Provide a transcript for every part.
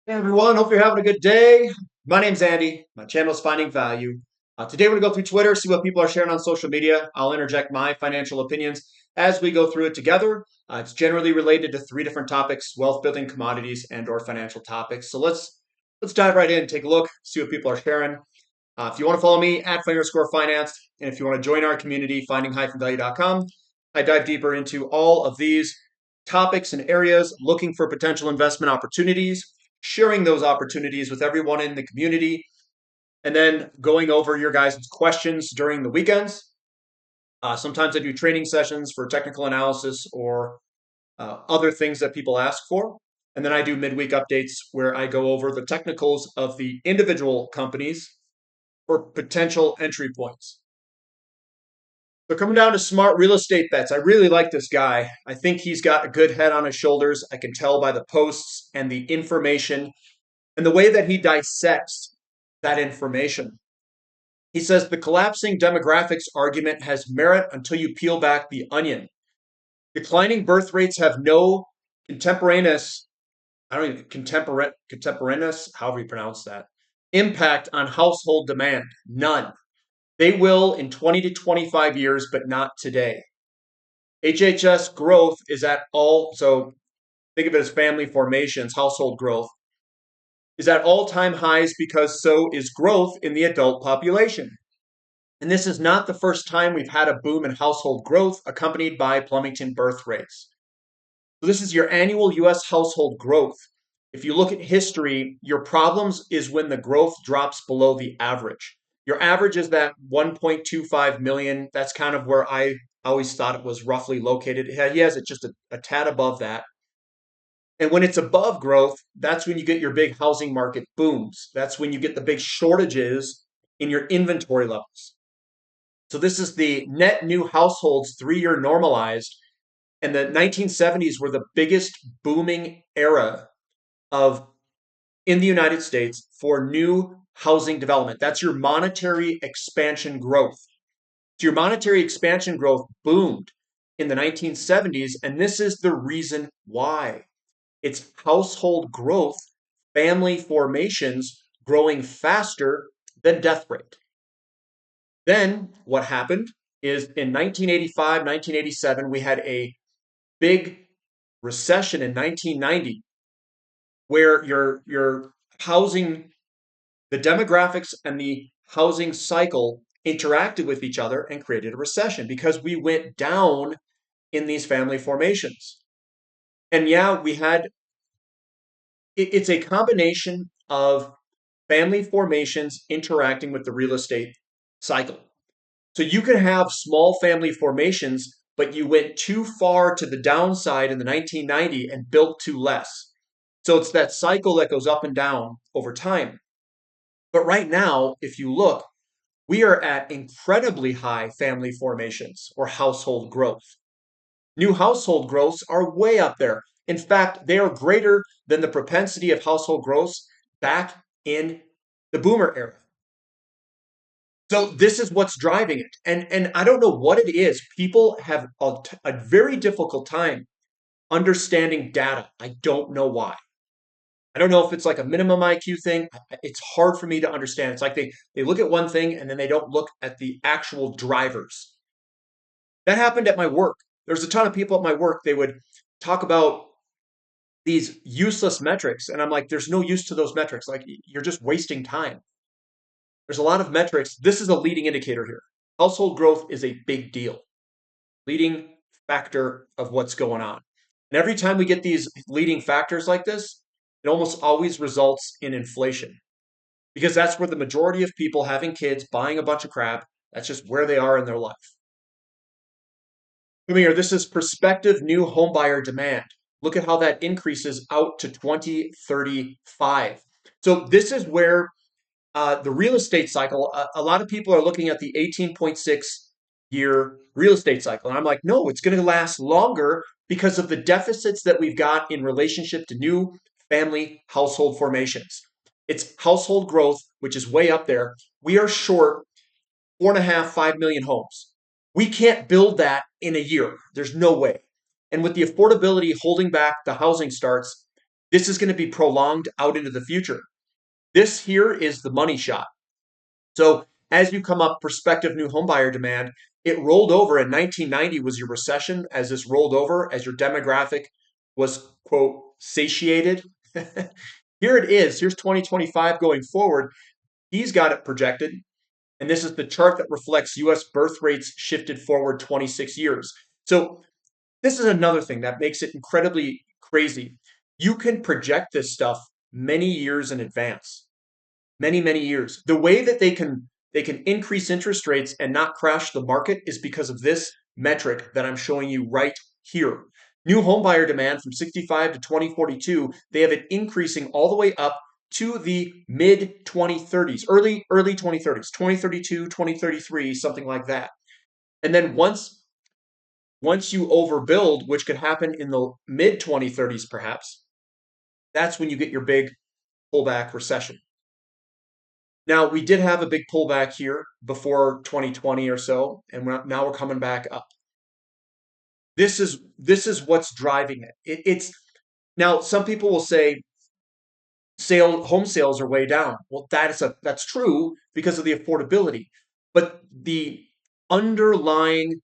Hey everyone, hope you're having a good day. My name's Andy. My channel is Finding Value. Today we're going to go through Twitter, see what people are sharing on social media. I'll interject my financial opinions as we go through it together. It's generally related to three different topics: wealth building, commodities, and/or financial topics. So let's dive right in, take a look, see what people are sharing. If you want to follow me at _finance, and if you want to join our community, finding-value.com, I dive deeper into all of these topics and areas, looking for potential investment opportunities, sharing those opportunities with everyone in the community, and then going over your guys' questions during the weekends. Sometimes I do training sessions for technical analysis or other things that people ask for. And then I do midweek updates where I go over the technicals of the individual companies for potential entry points. So coming down to smart real estate bets, I really like this guy. I think he's got a good head on his shoulders. I can tell by the posts and the information and the way that he dissects that information. He says the collapsing demographics argument has merit until you peel back the onion. Declining birth rates have no contemporaneous, I don't even, contemporaneous, however you pronounce that, impact on household demand. None. They will in 20 to 25 years, but not today. HHS growth is at all, so think of it as family formations, household growth, is at all-time highs because so is growth in the adult population. And this is not the first time we've had a boom in household growth accompanied by plummeting birth rates. So this is your annual US household growth. If you look at history, your problems is when the growth drops below the average. Your average is that 1.25 million. That's kind of where I always thought it was roughly located. He has it just a tad above that. And when it's above growth, that's when you get your big housing market booms. That's when you get the big shortages in your inventory levels. So this is the net new households 3-year normalized. And the 1970s were the biggest booming era of in the United States for new housing development. That's your monetary expansion growth. So your monetary expansion growth boomed in the 1970s, and this is the reason why. It's household growth, family formations growing faster than death rate. Then what happened is in 1985, 1987, we had a big recession in 1990 where your housing, the demographics and the housing cycle interacted with each other and created a recession because we went down in these family formations. And yeah, we had it's a combination of family formations interacting with the real estate cycle. So you could have small family formations, but you went too far to the downside in the 1990 and built too less. So it's that cycle that goes up and down over time. But right now, if you look, we are at incredibly high family formations or household growth. New household growths are way up there. In fact, they are greater than the propensity of household growths back in the boomer era. So this is what's driving it. And I don't know what it is. People have a very difficult time understanding data. I don't know why. I don't know if it's like a minimum IQ thing. It's hard for me to understand. It's like they look at one thing and then they don't look at the actual drivers. That happened at my work. There's a ton of people at my work. They would talk about these useless metrics. And I'm like, there's no use to those metrics. Like, you're just wasting time. There's a lot of metrics. This is a leading indicator here. Household growth is a big deal, leading factor of what's going on. And every time we get these leading factors like this, it almost always results in inflation because that's where the majority of people having kids, buying a bunch of crap, that's just where they are in their life. Come here, this is prospective new homebuyer demand. Look at how that increases out to 2035. So this is where the real estate cycle, a lot of people are looking at the 18.6-year real estate cycle. And I'm like, no, it's going to last longer because of the deficits that we've got in relationship to new family household formations. It's household growth, which is way up there. We are short 4.5, 5 million homes. We can't build that in a year. There's no way. And with the affordability holding back the housing starts, This is going to be prolonged out into the future. This here is the money shot. So as you come up prospective new homebuyer demand, it rolled over in 1990 was your recession. As this rolled over, as your demographic was, quote, satiated. Here it is. Here's 2025 going forward. He's got it projected. And this is the chart that reflects US birth rates shifted forward 26 years. So this is another thing that makes it incredibly crazy. You can project this stuff many years in advance, many years. The way that they can increase interest rates and not crash the market is because of this metric that I'm showing you right here. New homebuyer demand from 65 to 2042, they have it increasing all the way up to the mid 2030s, early 2030s, 2032, 2033, something like that. And then once you overbuild, which could happen in the mid 2030s perhaps, that's when you get your big pullback recession. Now, we did have a big pullback here before 2020 or so, and now we're coming back up. This is what's driving it. It's now some people will say home sales are way down. Well, that's true because of the affordability, but the underlying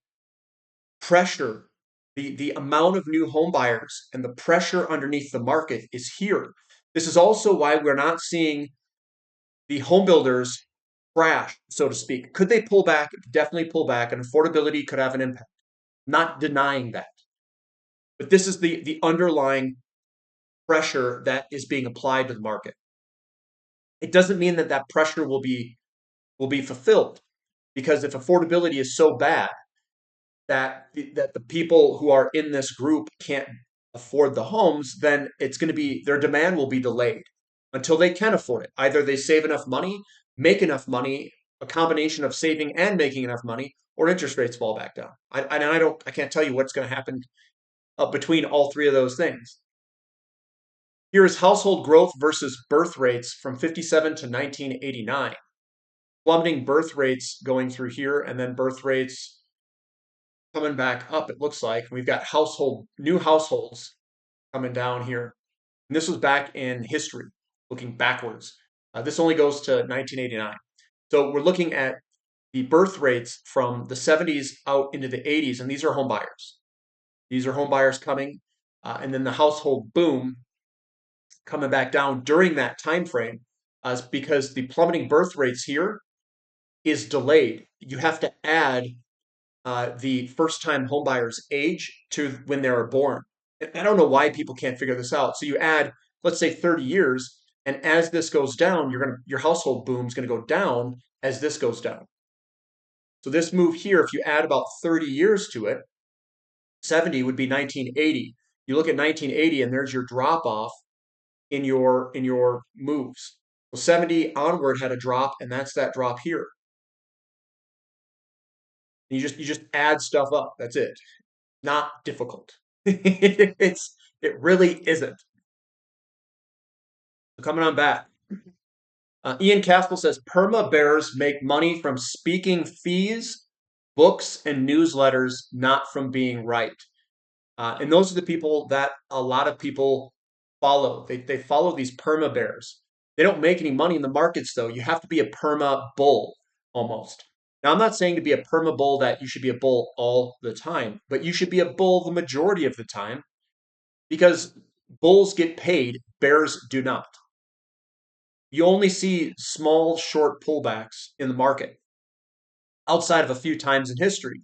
pressure, the amount of new home buyers and the pressure underneath the market is here. This is also why we're not seeing the home builders crash, so to speak. Could they pull back? Definitely pull back, and affordability could have an impact. Not denying that. But this is the underlying pressure that is being applied to the market. It doesn't mean that that pressure will be fulfilled, because if affordability is so bad that the people who are in this group can't afford the homes, then it's going to be their demand will be delayed until they can afford it. Either they save enough money, make enough money, a combination of saving and making enough money, or interest rates fall back down. I can't tell you what's going to happen between all three of those things. Here is household growth versus birth rates from 57 to 1989. Plummeting birth rates going through here, and then birth rates coming back up, it looks like. We've got new households coming down here. And this was back in history, looking backwards. This only goes to 1989. So we're looking at the birth rates from the 70s out into the 80s, and these are home buyers. These are home buyers coming, and then the household boom coming back down during that time frame, because the plummeting birth rates here is delayed. You have to add the first-time homebuyer's age to when they were born. I don't know why people can't figure this out. So you add, let's say, 30 years, and as this goes down, your household boom is going to go down as this goes down. So this move here, if you add about 30 years to it, 70 would be 1980. You look at 1980, and there's your drop off in your moves. Well, 70 onward had a drop, and that's that drop here. You just add stuff up. That's it. Not difficult. It really isn't. So coming on back. Ian Caspel says perma bears make money from speaking fees, books, and newsletters, not from being right. And those are the people that a lot of people follow. They follow these perma bears. They don't make any money in the markets, though. You have to be a perma bull almost. Now, I'm not saying to be a perma bull that you should be a bull all the time, but you should be a bull the majority of the time, because bulls get paid, bears do not. You only see small, short pullbacks in the market outside of a few times in history.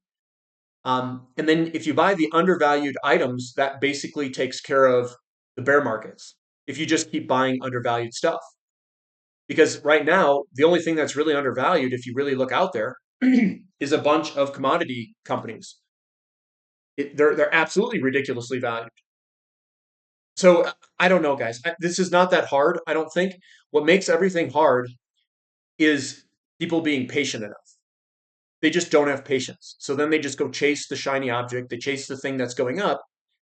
And then if you buy the undervalued items, that basically takes care of the bear markets if you just keep buying undervalued stuff. Because right now, the only thing that's really undervalued, if you really look out there, is a bunch of commodity companies. They're absolutely ridiculously valued. So I don't know, guys. This is not that hard, I don't think. What makes everything hard is people being patient enough. They just don't have patience. So then they just go chase the shiny object. They chase the thing that's going up,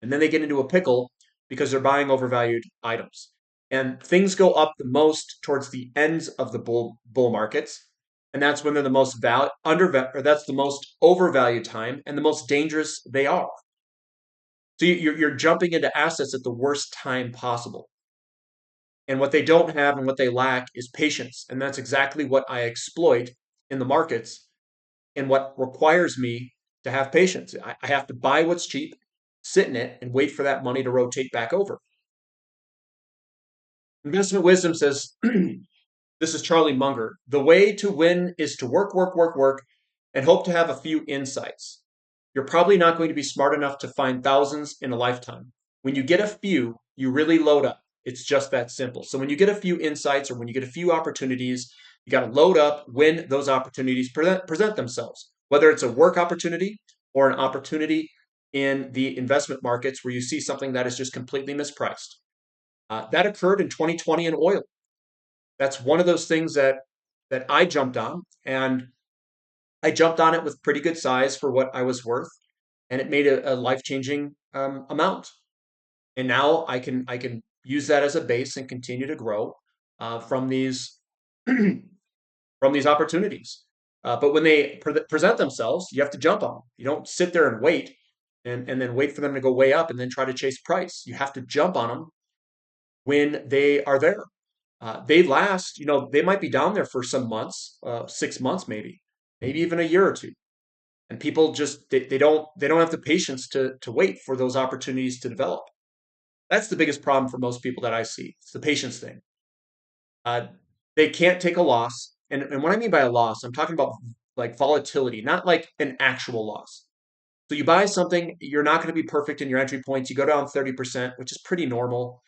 and then they get into a pickle because they're buying overvalued items. And things go up the most towards the ends of the bull markets, and that's when they're the most that's the most overvalued time and the most dangerous they are. So you're jumping into assets at the worst time possible. And what they don't have and what they lack is patience. And that's exactly what I exploit in the markets and what requires me to have patience. I have to buy what's cheap, sit in it, and wait for that money to rotate back over. Investment wisdom says, this is Charlie Munger, the way to win is to work, work, work, work, and hope to have a few insights. You're probably not going to be smart enough to find thousands in a lifetime. When you get a few, you really load up. It's just that simple. So when you get a few insights or when you get a few opportunities, you got to load up when those opportunities present themselves, whether it's a work opportunity or an opportunity in the investment markets where you see something that is just completely mispriced. That occurred in 2020 in oil. That's one of those things that I jumped on, and I jumped on it with pretty good size for what I was worth, and it made a life-changing amount. And now I can use that as a base and continue to grow from these from these opportunities. But when they present themselves, you have to jump on them. You don't sit there and wait and then wait for them to go way up and then try to chase price. You have to jump on them when they are there. They last, they might be down there for some months, 6 months maybe even a year or two. And people just they don't have the patience to wait for those opportunities to develop. That's the biggest problem for most people that I see. It's the patience thing. Uh, they can't take a loss. And what I mean by a loss, I'm talking about like volatility, not like an actual loss. So you buy something, you're not going to be perfect in your entry points. You go down 30%, which is pretty normal.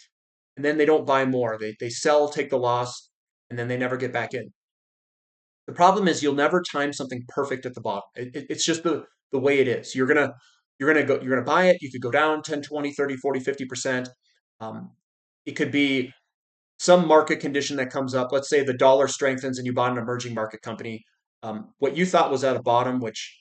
And then they don't buy more. They sell, take the loss, and then they never get back in. The problem is you'll never time something perfect at the bottom. It's just the way it is. You're gonna buy it. You could go down 10, 20, 30, 40, 50%. Um, it could be some market condition that comes up. Let's say the dollar strengthens and you bought an emerging market company. What you thought was at a bottom, which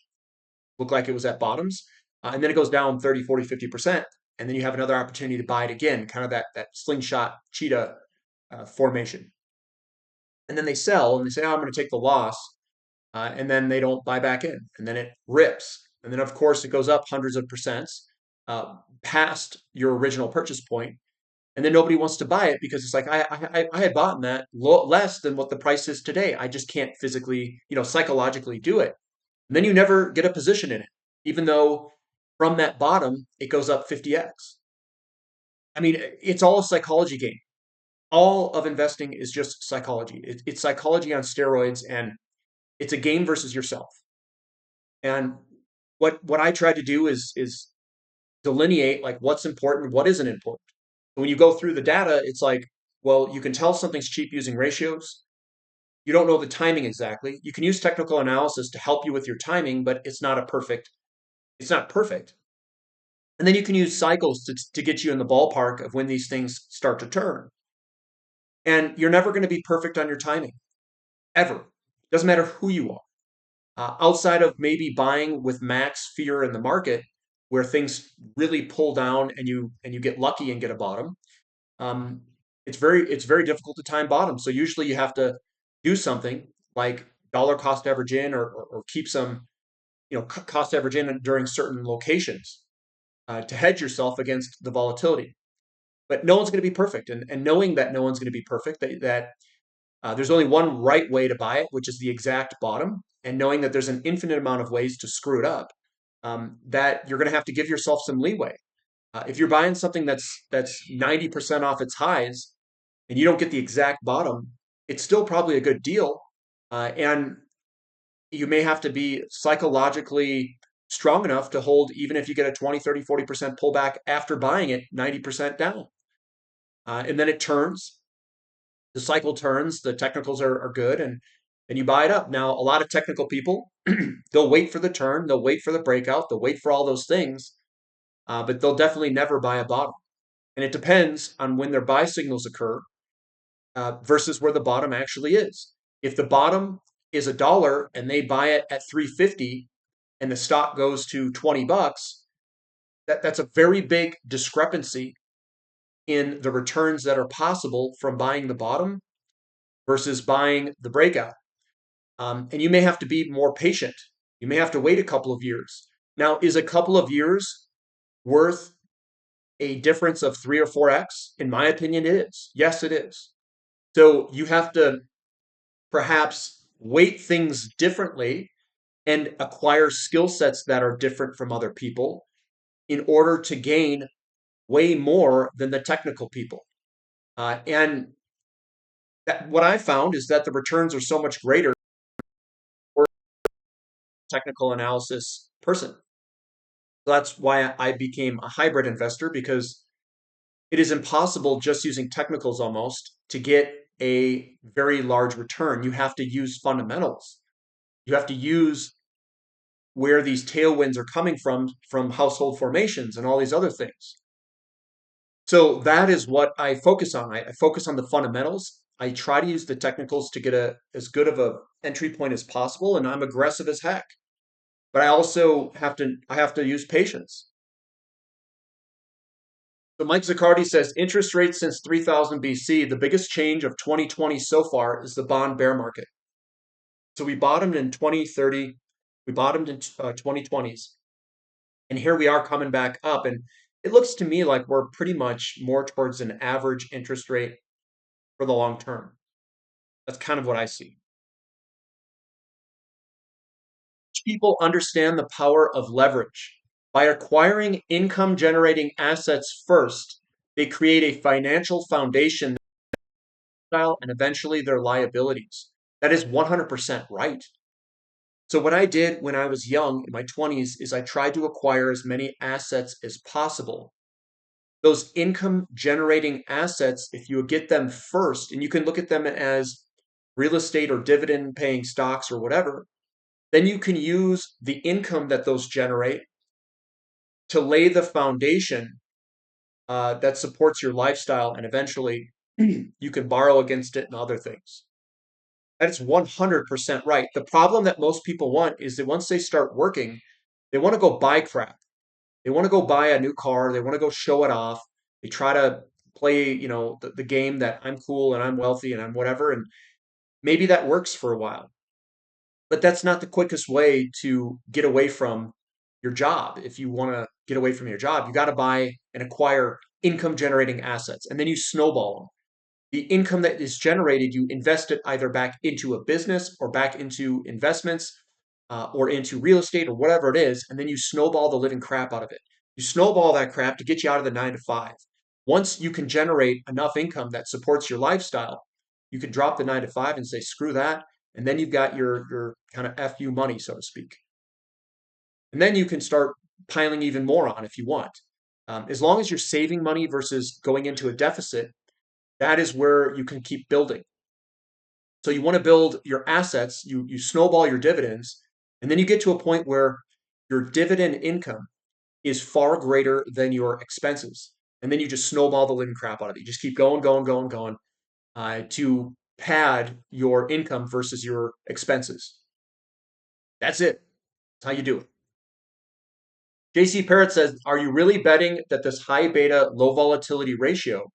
looked like it was at bottoms, and then it goes down 30, 40, 50%. And then you have another opportunity to buy it again, kind of that slingshot cheetah formation. And then they sell and they say, oh, I'm going to take the loss. And then they don't buy back in. And then it rips. And then, of course, it goes up hundreds of percents past your original purchase point. And then nobody wants to buy it because it's like, I had bought in that less than what the price is today. I just can't physically, psychologically do it. And then you never get a position in it, even though from that bottom, it goes up 50x. I mean, it's all a psychology game. All of investing is just psychology. It's psychology on steroids, and it's a game versus yourself. And what I try to do is delineate like what's important, what isn't important. When you go through the data, it's like, well, you can tell something's cheap using ratios. You don't know the timing exactly. You can use technical analysis to help you with your timing, but it's not perfect. And then you can use cycles to get you in the ballpark of when these things start to turn. And you're never going to be perfect on your timing, ever. Doesn't matter who you are. Outside of maybe buying with max fear in the market, where things really pull down and you get lucky and get a bottom, um, it's very difficult to time bottom. So usually you have to do something like dollar cost average in or keep some cost average in during certain locations to hedge yourself against the volatility. But no one's going to be perfect, and knowing that no one's going to be perfect, that there's only one right way to buy it, which is the exact bottom, and knowing that there's an infinite amount of ways to screw it up, that you're going to have to give yourself some leeway. If you're buying something that's 90% off its highs and you don't get the exact bottom, it's still probably a good deal, and you may have to be psychologically strong enough to hold even if you get a 20, 30, 40% pullback after buying it 90% down. And then it turns, the cycle turns, the technicals are good, and you buy it up. Now, a lot of technical people, they'll wait for the turn, they'll wait for the breakout, they'll wait for all those things, but they'll definitely never buy a bottom. And it depends on when their buy signals occur versus where the bottom actually is. If the bottom is $1 and they buy it at 350 and the stock goes to $20, that's a very big discrepancy in the returns that are possible from buying the bottom versus buying the breakout. And you may have to be more patient. You may have to wait a couple of years. Now, is a couple of years worth a difference of 3 or 4x? In my opinion, it is. Yes, it is. So you have to perhaps weight things differently and acquire skill sets that are different from other people in order to gain way more than the technical people. And what I found is that the returns are so much greater for a technical analysis person. So that's why I became a hybrid investor, because it is impossible just using technicals almost to get a very large return. You have to use fundamentals. You have to use where these tailwinds are coming from household formations and all these other things. So that is what I focus on. I focus on the fundamentals. I try to use the technicals to get as good of a entry point as possible, and I'm aggressive as heck. But I also have to use patience. So Mike Zaccardi says interest rates since 3000 BC, the biggest change of 2020 so far is the bond bear market. So we bottomed in 2030, we bottomed in 2020s, and here we are coming back up. And it looks to me like we're pretty much more towards an average interest rate for the long term. That's kind of what I see. People understand the power of leverage. By acquiring income generating assets first, they create a financial foundation and eventually their liabilities. That is 100% right. So what I did when I was young in my 20s is I tried to acquire as many assets as possible. Those income generating assets, if you get them first, and you can look at them as real estate or dividend paying stocks or whatever, then you can use the income that those generate to lay the foundation that supports your lifestyle, and eventually you can borrow against it and other things. That's 100% right. The problem that most people want is that once they start working, they want to go buy crap. They want to go buy a new car. They want to go show it off. They try to play, the game that I'm cool and I'm wealthy and I'm whatever. And maybe that works for a while. But that's not the quickest way to get away from your job. If you want to get away from your job, you got to buy and acquire income generating assets, and then you snowball them. The income that is generated, you invest it either back into a business or back into investments, or into real estate or whatever it is, and then you snowball the living crap out of it. You snowball that crap to get you out of the 9 to 5. Once you can generate enough income that supports your lifestyle, you can drop the 9 to 5 and say, screw that. And then you've got your kind of FU money, so to speak. And then you can start piling even more on if you want. As long as you're saving money versus going into a deficit, that is where you can keep building. So you want to build your assets, you snowball your dividends, and then you get to a point where your dividend income is far greater than your expenses. And then you just snowball the living crap out of it. You just keep going, going, going, going, to pad your income versus your expenses. That's it. That's how you do it. JC Parrott says, are you really betting that this high beta, low volatility ratio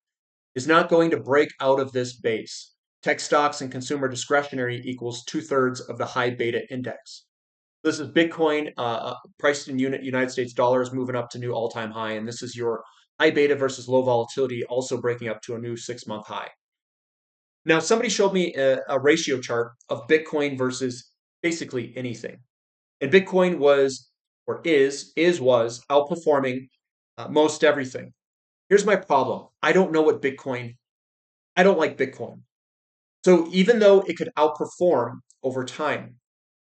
is not going to break out of this base? Tech stocks and consumer discretionary equals 2/3 of the high beta index. This is Bitcoin, priced in unit United States dollars, moving up to new all-time high. And this is your high beta versus low volatility, also breaking up to a new 6-month high. Now, somebody showed me a ratio chart of Bitcoin versus basically anything. And Bitcoin was, or was outperforming most everything. Here's my problem. I don't know what I don't like Bitcoin. So even though it could outperform over time,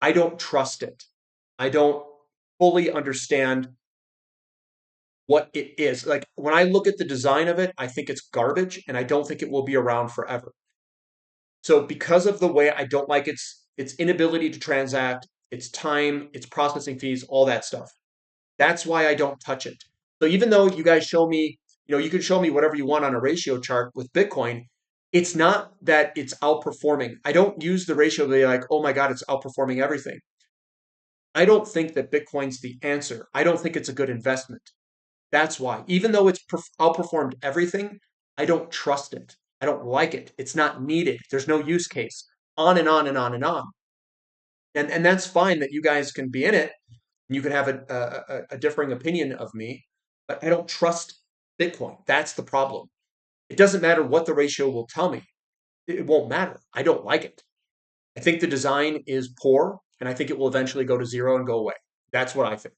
I don't trust it. I don't fully understand what it is. Like when I look at the design of it, I think it's garbage and I don't think it will be around forever. So because of the way I don't like its inability to transact, its time, its processing fees, all that stuff. That's why I don't touch it. So even though you guys show me, you can show me whatever you want on a ratio chart with Bitcoin, it's not that it's outperforming. I don't use the ratio to be like, oh my God, it's outperforming everything. I don't think that Bitcoin's the answer. I don't think it's a good investment. That's why. Even though it's outperformed everything, I don't trust it. I don't like it. It's not needed. There's no use case. On and on and on and on. And that's fine that you guys can be in it. You can have a differing opinion of me, but I don't trust Bitcoin. That's the problem. It doesn't matter what the ratio will tell me. It won't matter. I don't like it. I think the design is poor, and I think it will eventually go to zero and go away. That's what I think.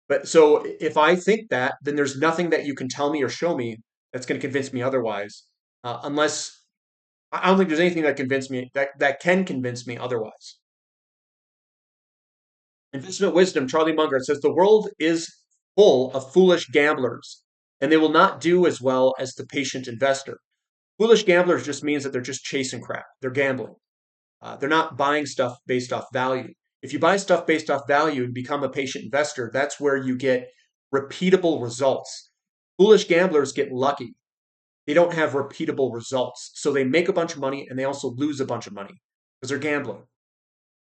But so if I think that, then there's nothing that you can tell me or show me that's going to convince me otherwise, unless I don't think there's anything that convince me that can convince me otherwise. Investment wisdom, Charlie Munger says the world is full of foolish gamblers, and they will not do as well as the patient investor. Foolish gamblers just means that they're just chasing crap. They're gambling. They're not buying stuff based off value. If you buy stuff based off value and become a patient investor, that's where you get repeatable results. Foolish gamblers get lucky. They don't have repeatable results. So they make a bunch of money and they also lose a bunch of money because they're gambling.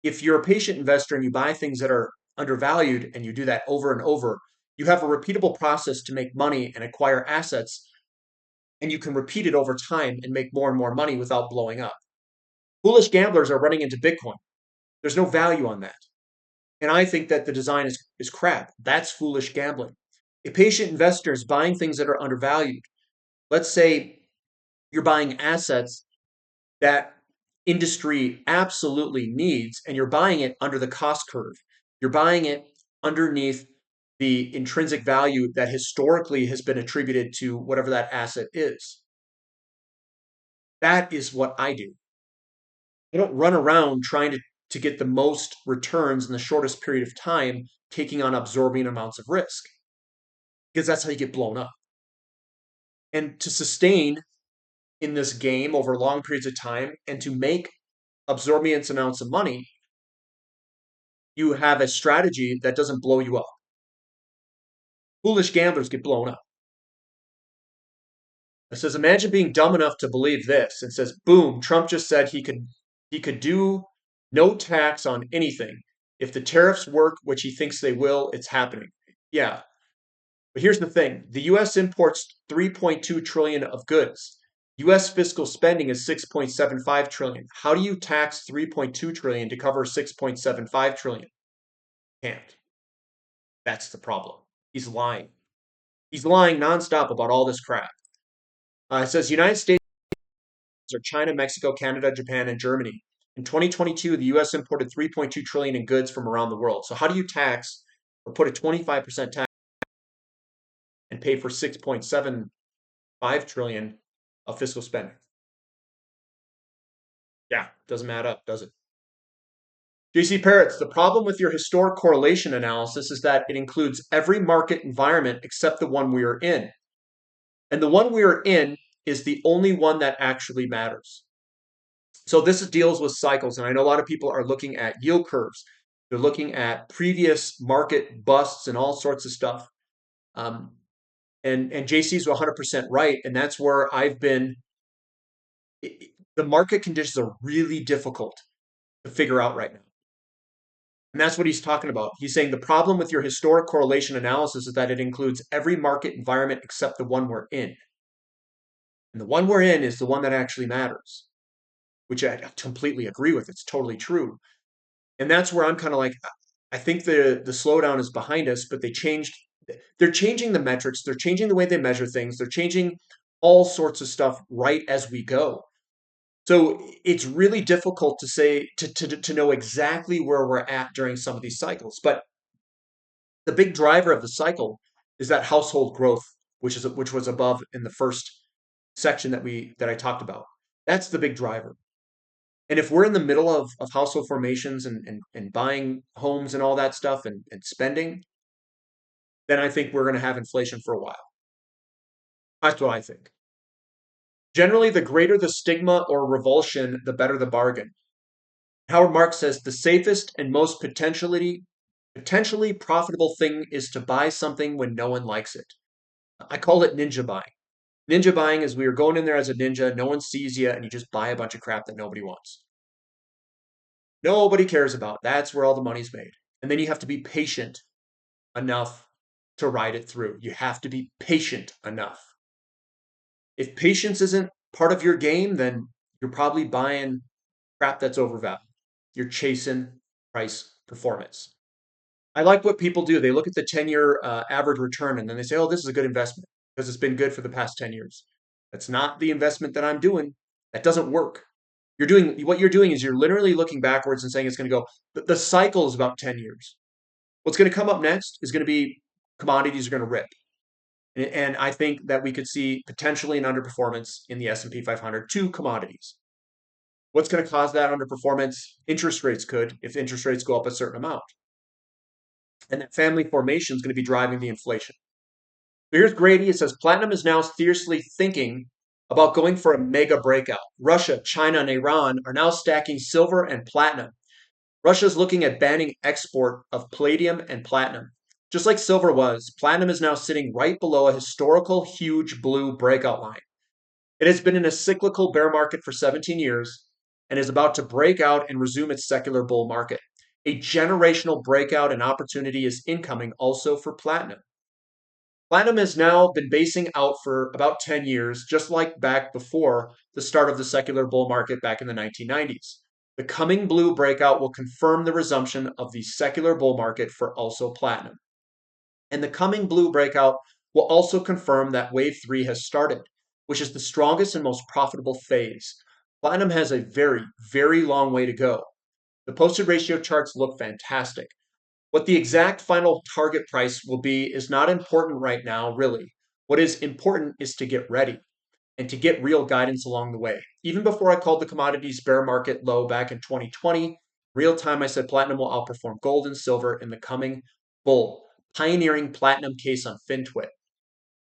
If you're a patient investor and you buy things that are undervalued and you do that over and over, you have a repeatable process to make money and acquire assets, and you can repeat it over time and make more and more money without blowing up. Foolish gamblers are running into Bitcoin. There's no value on that. And I think that the design is crap. That's foolish gambling. A patient investor is buying things that are undervalued. Let's say you're buying assets that industry absolutely needs, and you're buying it under the cost curve. You're buying it underneath the intrinsic value that historically has been attributed to whatever that asset is. That is what I do. I don't run around trying to get the most returns in the shortest period of time, taking on absorbing amounts of risk, because that's how you get blown up. And to sustain in this game over long periods of time and to make absorbent amounts of money, you have a strategy that doesn't blow you up. Foolish gamblers get blown up. It says, imagine being dumb enough to believe this. It says, boom, Trump just said he could do no tax on anything. If the tariffs work, which he thinks they will, it's happening. Yeah. But here's the thing. The US imports 3.2 trillion of goods. US fiscal spending is 6.75 trillion. How do you tax 3.2 trillion to cover 6.75 trillion? Can't. That's the problem. He's lying. He's lying nonstop about all this crap. It says United States are China, Mexico, Canada, Japan, and Germany. In 2022, the U.S. imported 3.2 trillion in goods from around the world. So how do you tax or put a 25% tax and pay for 6.75 trillion of fiscal spending? Yeah, doesn't add up, does it? JC Parrots, the problem with your historic correlation analysis is that it includes every market environment except the one we are in. And the one we are in is the only one that actually matters. So this deals with cycles, and I know a lot of people are looking at yield curves. They're looking at previous market busts and all sorts of stuff. And JC's 100% right, and that's where I've been. The market conditions are really difficult to figure out right now. And that's what he's talking about. He's saying the problem with your historic correlation analysis is that it includes every market environment except the one we're in. And the one we're in is the one that actually matters, which I completely agree with. It's totally true. And that's where I'm kind of like, I think the slowdown is behind us, but they're changing the metrics, they're changing the way they measure things, they're changing all sorts of stuff right as we go. So it's really difficult to say to know exactly where we're at during some of these cycles. But the big driver of the cycle is that household growth, which was above in the first section that I talked about. That's the big driver. And if we're in the middle of household formations and buying homes and all that stuff and spending, then I think we're going to have inflation for a while. That's what I think. Generally, the greater the stigma or revulsion, the better the bargain. Howard Marks says the safest and most potentially profitable thing is to buy something when no one likes it. I call it ninja buying. Ninja buying is we are going in there as a ninja, no one sees you, and you just buy a bunch of crap that nobody wants. Nobody cares about. That's where all the money's made. And then you have to be patient enough to ride it through. You have to be patient enough. If patience isn't part of your game, then you're probably buying crap that's overvalued. You're chasing price performance. I like what people do. They look at the 10-year average return and then they say, oh, this is a good investment. because it's been good for the past 10 years. That's not the investment that I'm doing. That doesn't work. What you're doing is you're literally looking backwards and saying it's going to go. The cycle is about 10 years. What's going to come up next is going to be commodities are going to rip. And I think that we could see potentially an underperformance in the S&P 500 to commodities. What's going to cause that underperformance? Interest rates could, if interest rates go up a certain amount. And that family formation is going to be driving the inflation. So here's Grady. It says platinum is now seriously thinking about going for a mega breakout. Russia, China, and Iran are now stacking silver and platinum. Russia is looking at banning export of palladium and platinum. Just like silver was, platinum is now sitting right below a historical huge blue breakout line. It has been in a cyclical bear market for 17 years and is about to break out and resume its secular bull market. A generational breakout and opportunity is incoming also for platinum. Platinum has now been basing out for about 10 years, just like back before the start of the secular bull market back in the 1990s. The coming blue breakout will confirm the resumption of the secular bull market for also platinum. And the coming blue breakout will also confirm that wave 3 has started, which is the strongest and most profitable phase. Platinum has a very, very long way to go. The posted ratio charts look fantastic. What the exact final target price will be is not important right now, really. What is important is to get ready and to get real guidance along the way. Even before I called the commodities bear market low back in 2020, real time I said platinum will outperform gold and silver in the coming bull, pioneering platinum case on FinTwit.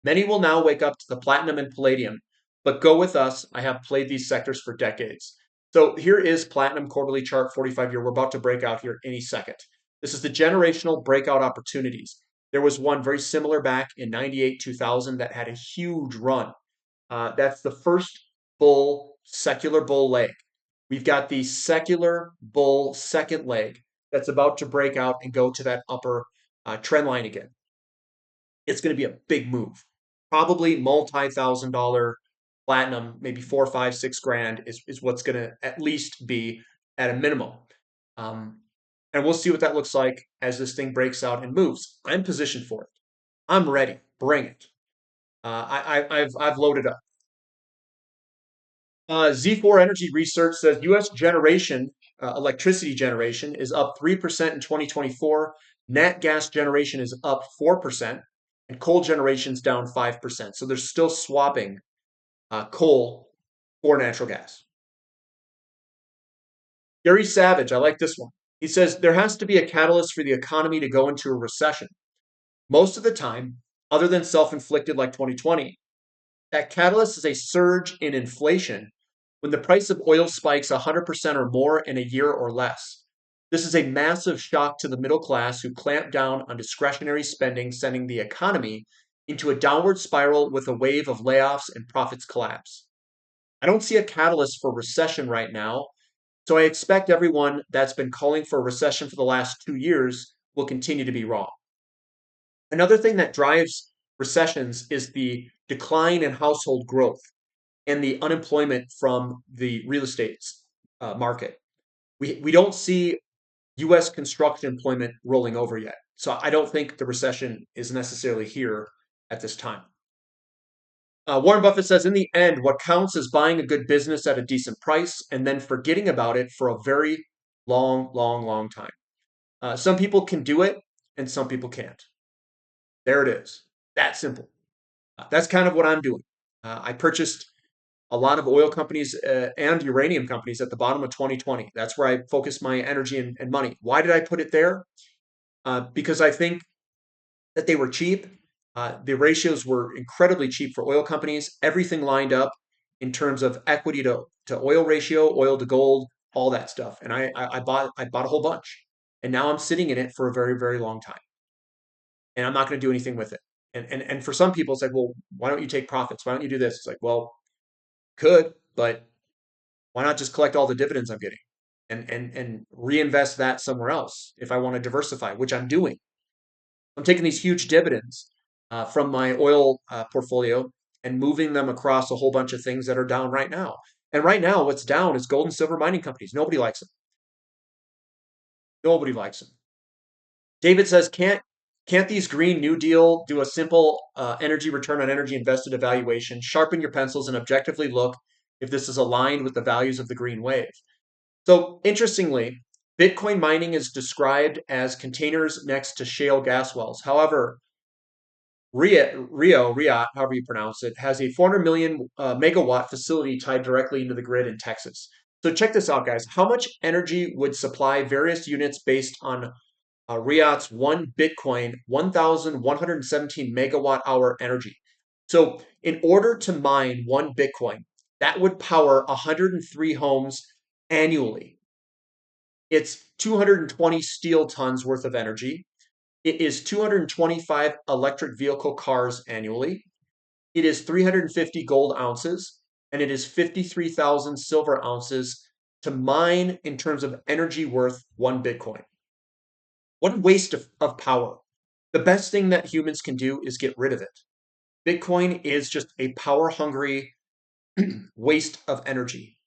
Many will now wake up to the platinum and palladium, but go with us. I have played these sectors for decades. So here is platinum quarterly chart 45-year. We're about to break out here any second. This is the generational breakout opportunities. There was one very similar back in 98, 2000 that had a huge run. That's the first secular bull leg. We've got the secular bull second leg that's about to break out and go to that upper trend line again. It's going to be a big move. Probably multi-$1,000 platinum, maybe 4, 5, 6 grand is what's going to at least be at a minimum. And we'll see what that looks like as this thing breaks out and moves. I'm positioned for it. I'm ready. Bring it. I've loaded up. Z4 Energy Research says U.S. generation, electricity generation, is up 3% in 2024. Nat gas generation is up 4%, and coal generation is down 5%. So they're still swapping coal for natural gas. Gary Savage, I like this one. He says there has to be a catalyst for the economy to go into a recession. Most of the time, other than self-inflicted like 2020, that catalyst is a surge in inflation when the price of oil spikes 100% or more in a year or less. This is a massive shock to the middle class who clamp down on discretionary spending, sending the economy into a downward spiral with a wave of layoffs and profits collapse. I don't see a catalyst for recession right now, so I expect everyone that's been calling for a recession for the last 2 years will continue to be wrong. Another thing that drives recessions is the decline in household growth and the unemployment from the real estate market. We don't see U.S. construction employment rolling over yet. So I don't think the recession is necessarily here at this time. Warren Buffett says, in the end, what counts is buying a good business at a decent price and then forgetting about it for a very long, long, long time. Some people can do it and some people can't. There it is. That simple. That's kind of what I'm doing. I purchased a lot of oil companies and uranium companies at the bottom of 2020. That's where I focused my energy and money. Why did I put it there? Because I think that they were cheap. The ratios were incredibly cheap for oil companies. Everything lined up in terms of equity to oil ratio, oil to gold, all that stuff. And I bought a whole bunch. And now I'm sitting in it for a very, very long time. And I'm not going to do anything with it. And for some people, it's like, well, why don't you take profits? Why don't you do this? It's like, well, could, but why not just collect all the dividends I'm getting and reinvest that somewhere else if I want to diversify, which I'm doing. I'm taking these huge dividends from my oil portfolio and moving them across a whole bunch of things that are down right now. And right now, what's down is gold and silver mining companies. Nobody likes them. Nobody likes them. David says, can't Can't these Green New Deal do a simple energy return on energy invested evaluation, sharpen your pencils, and objectively look if this is aligned with the values of the green wave? So, interestingly, Bitcoin mining is described as containers next to shale gas wells. However, Rio, however you pronounce it, has a 400 million megawatt facility tied directly into the grid in Texas. So check this out, guys. How much energy would supply various units based on Riot's one Bitcoin, 1,117 megawatt hour energy? So in order to mine one Bitcoin, that would power 103 homes annually. It's 220 steel tons worth of energy. It is 225 electric vehicle cars annually. It is 350 gold ounces, and it is 53,000 silver ounces to mine in terms of energy worth one Bitcoin. What a waste of power. The best thing that humans can do is get rid of it. Bitcoin is just a power hungry waste of energy.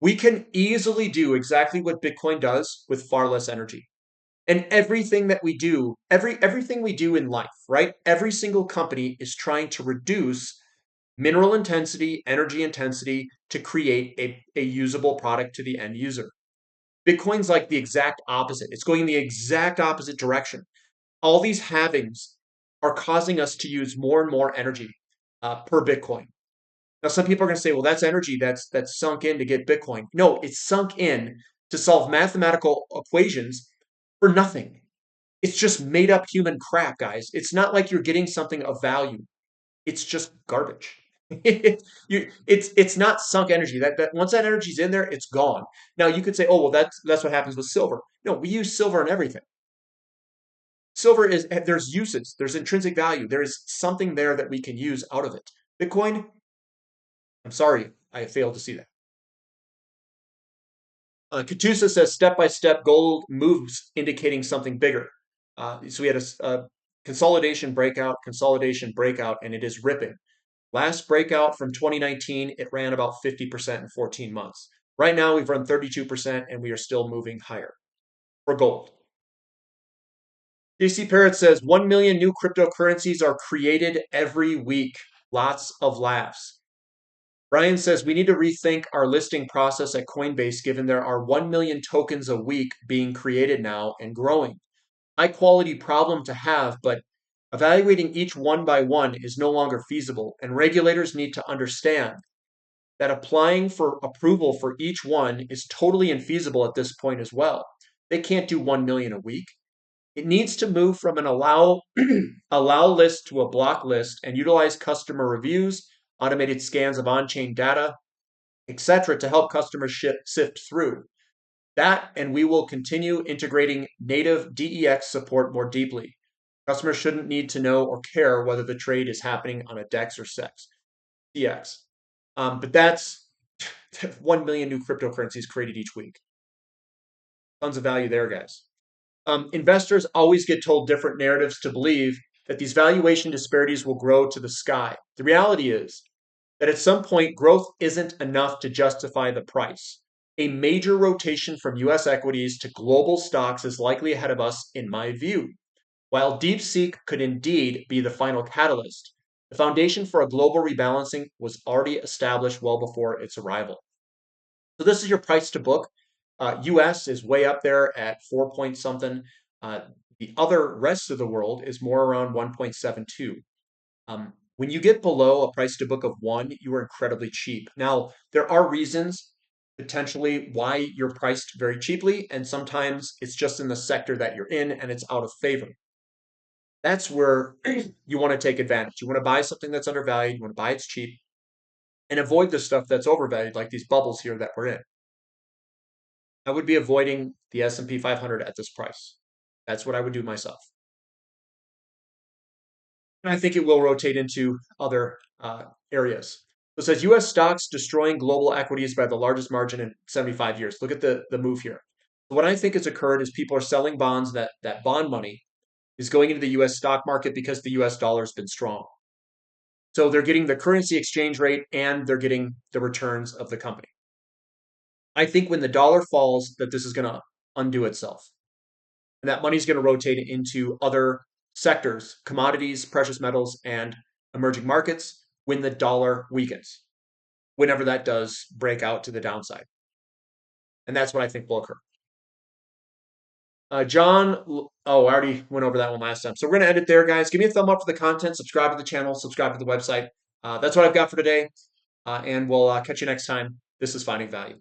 We can easily do exactly what Bitcoin does with far less energy. And everything that we do, everything we do in life, right? Every single company is trying to reduce mineral intensity, energy intensity to create a usable product to the end user. Bitcoin's like the exact opposite. It's going in the exact opposite direction. All these halvings are causing us to use more and more energy per Bitcoin. Now, some people are going to say, well, that's energy that's sunk in to get Bitcoin. No, it's sunk in to solve mathematical equations for nothing. It's just made up human crap, guys. It's not like you're getting something of value. It's just garbage. It's not sunk energy. That once that energy's in there, it's gone. Now you could say, oh well, that's what happens with silver. No, we use silver in everything. Silver is there's uses, there's intrinsic value, there is something there that we can use out of it. Bitcoin, I'm sorry, I failed to see that. Katusa says step by step gold moves indicating something bigger. So we had a consolidation breakout, and it is ripping. Last breakout from 2019, it ran about 50% in 14 months. Right now, we've run 32%, and we are still moving higher for gold. JC Parrott says 1 million new cryptocurrencies are created every week. Lots of laughs. Brian says we need to rethink our listing process at Coinbase given there are 1 million tokens a week being created now and growing. High quality problem to have, but evaluating each one by one is no longer feasible, and regulators need to understand that applying for approval for each one is totally infeasible at this point as well. They can't do 1 million a week. It needs to move from an allow allow list to a block list and utilize customer reviews, automated scans of on-chain data, etc., to help customers sift through that, and we will continue integrating native DEX support more deeply. Customers shouldn't need to know or care whether the trade is happening on a DEX or CX. But that's 1 million new cryptocurrencies created each week. Tons of value there, guys. Investors always get told different narratives to believe that these valuation disparities will grow to the sky. The reality is that at some point, growth isn't enough to justify the price. A major rotation from US equities to global stocks is likely ahead of us, in my view. While DeepSeek could indeed be the final catalyst, the foundation for a global rebalancing was already established well before its arrival. So this is your price to book. US is way up there at 4 point something. The other rest of the world is more around 1.72. When you get below a price to book of 1, you are incredibly cheap. Now, there are reasons potentially why you're priced very cheaply, and sometimes it's just in the sector that you're in and it's out of favor. That's where you want to take advantage. You want to buy something that's undervalued, you want to buy it's cheap, and avoid the stuff that's overvalued, like these bubbles here that we're in. I would be avoiding the S&P 500 at this price. That's what I would do myself. And I think it will rotate into other areas. So it says U.S. stocks destroying global equities by the largest margin in 75 years. Look at the move here. What I think has occurred is people are selling bonds, that bond money is going into the U.S. stock market because the U.S. dollar has been strong. So they're getting the currency exchange rate and they're getting the returns of the company. I think when the dollar falls, that this is going to undo itself. And that money is going to rotate into other sectors, commodities, precious metals, and emerging markets when the dollar weakens, whenever that does break out to the downside. And that's what I think will occur. John, oh, I already went over that one last time. So we're going to end it there, guys. Give me a thumb up for the content, subscribe to the channel, subscribe to the website. That's what I've got for today. And we'll catch you next time. This is Finding Value.